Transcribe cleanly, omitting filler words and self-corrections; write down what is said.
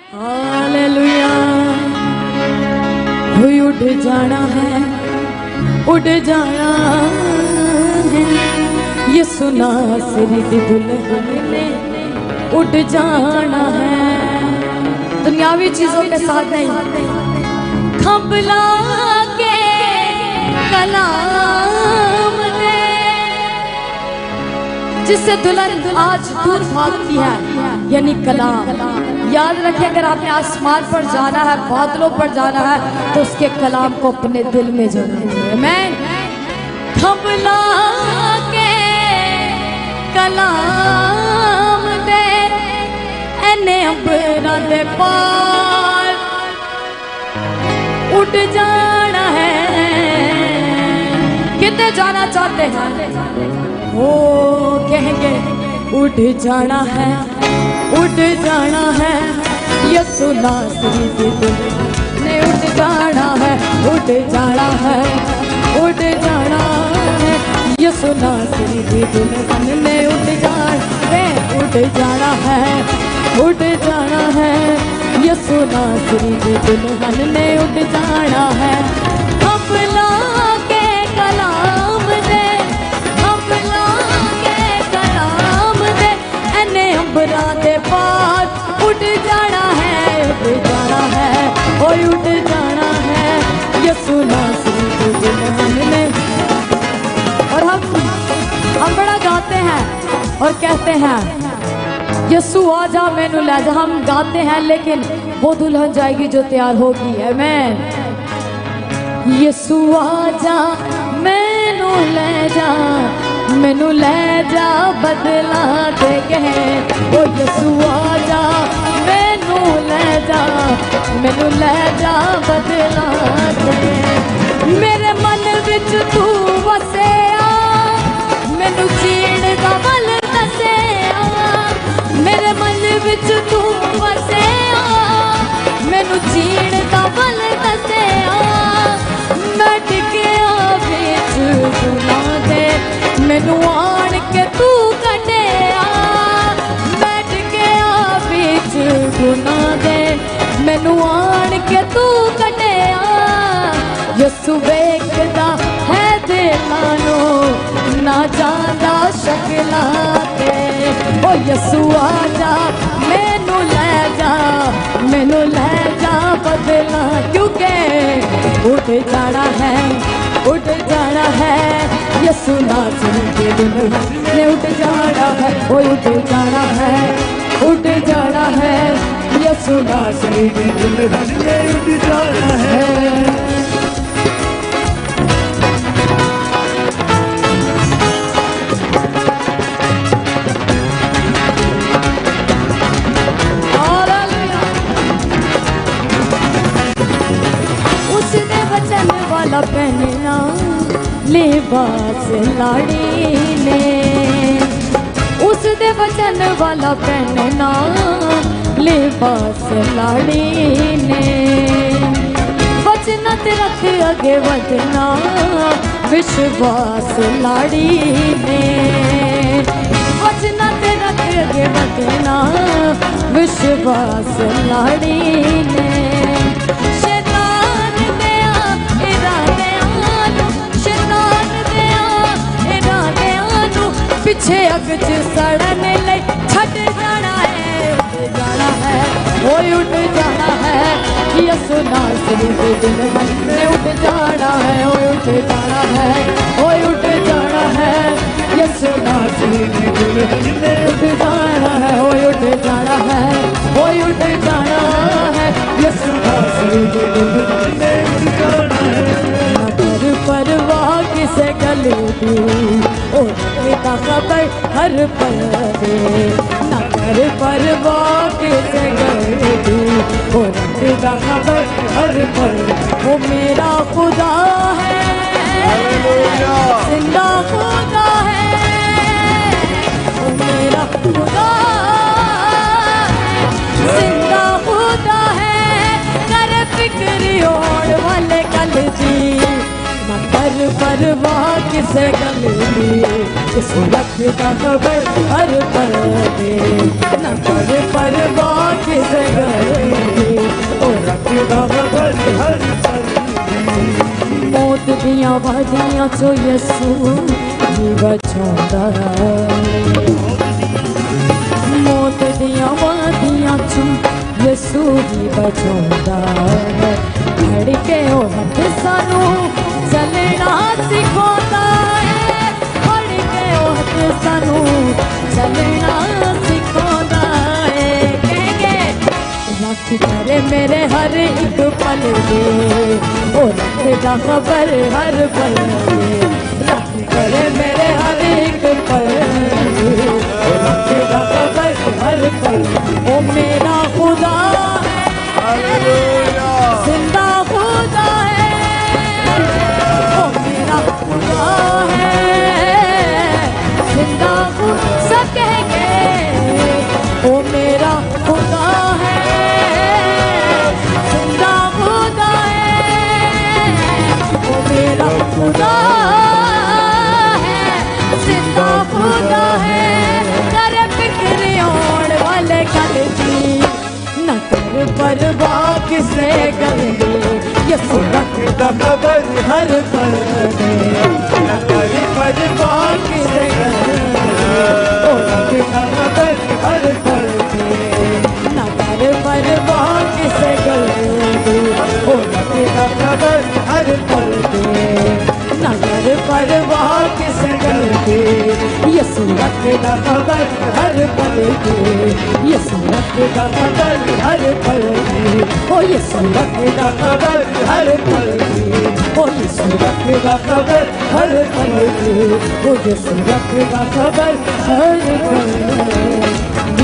Hallelujah. उठ जाना है, उठ जाना है, ये सुना सिरी दी दुल्हन ने उठ जाना है। दुनियावी चीजों के साथ नहीं, खबला के कलाम ने, जिससे दुल्हन आज दूर भागती है, यानी कलाम। याद रखिए, अगर आपने आसमान पर जाना है, बादलों पर जाना है, तो उसके कलाम को अपने दिल में जोड़िए। मैं खबला के कलाम दे एने अंबरां दे पार उठ जाना है। कितने जाना चाहते हैं वो कहेंगे उठ जाना है, उठ जाना है, यसु नासरी दी दुल्हन ने उठ जाना है, उठ जाना है, उठ जाना है, यसु नासरी दी दुल्हन ने उठ जाना है, उठ जाना है, उठ जाना है, यसु नासरी दी दुल्हन ने उठ जाना है। खबला के कलाम दे, खबला के कलाम दे एने अंबरां दे पार उठ जाना है, उठ जाना है, ओए उठ जाना है, यसु नासरी दी दुल्हन ने। और हम बड़ा गाते हैं और कहते हैं यसु आजा मैनू ले जा। हम गाते हैं लेकिन वो दुल्हन जाएगी जो तैयार होगी। है मैं यसु आजा मैनू ले जा, मैनू ले जा बदला दे के, ओ यसु आजा मैनू ले जा, मैनू ले जा बदला दे। मेरे मन विच तू वसिया, मैनू जीण दा बल दसिया, मेरे मन विच तू वसिया, मैनू जीण दा बल दसिया। मैं टिकिया बिच गुनाह दे, मैनू आण के तू कढिया, मैं टिकिया बिच गुनाह दे, मैनू आण के तू कढिया। यसु वेखदा है दिलां नूं ना जांदा शक्लां ते, ओ यसु आजा मैनू ले जा, मैनू ले जा बदला, क्योंकि उठ जाना है, उठ जाना है, यसु नासरी दी दुल्हन ने उठ जाना है, ओ उठ जाना है, उठ जाना है, यसु नासरी दी दुल्हन ने उठ जाना है। वाला पहनना लिबास लाड़ी ने, उस दे वचन वाला पहनना लिबास लाड़ी ने। वचन ते रख अगे वजना विश्वास लाड़ी ने, वचन ते रख अगे वजना विश्वास लाड़ी ने। पिछे अग च सड़न लई छट जाना है, उठ जाना है, ओए उठ जाना है, यसु नासरी दी दुल्हन ने उठ जाना है, ओए उठ जाना है, ओए उठ जाना है, यसु नासरी दी दुल्हन ने उठ जाना है, ओए उठ जाना है, ओए उठ जाना है, यसु नासरी दी दुल्हन ने उठ जाना है। न कर परवाह किसे गले दी, और पिता खबर हर पल दे, न कर परवाह किसे गले दी, और पिता खबर हर पल। वो मेरा खुदा है, जिंदा खुदा है, वो मेरा खुदा जिंदा खुदा है, कर फिक्र होड़ वाले कल जी। न कर परवाह किसे गल दी, इस वक्त का खबर हर पल दे, न कर परवाह किसे गल दा खबर हर पल मौत दियां वादियां चो यसू जी बचाउंदा है मौत दियां वादियां चो यसू जी बचाउंदा है खड़ के ओ हथ सानू चलना सिखाउंदा है खड़ के ओ हथ सानू चलना सिखाउंदा है कहेंगे रख करे मेरे हर एक पल दे ओ रखदा खबर हर पल दे रख करे मेरे हर एक पल दे ओ रखदा खबर हर पल ओ मेरा खुदा है जिंदा खुदा है ओ मेरा खुदा है जिंदा खुदा सब कहेंगे ओ मेरा खुदा है जिंदा खुदा है ओ मेरा खुदा है जिंदा खुदा है कर फिक्र होने वाले गल दी न कर परवाह किसे गल दी यसू रखदा खबर हर पल दे न कर परवाह किसे गल दी ओ रखदा खबर हर पल दे न कर परवाह किसे गल दी ओ रखदा खबर हर पल दे न कर परवाह किसे गल दी यसू रखदा खबर हर पल दे यसू रखदा खबर हर पल दे ओ यसू रखदा खबर हर पल दे ओ यसू रखदा खबर हर पल दे ओ यसू रखदा खबर हर पल दे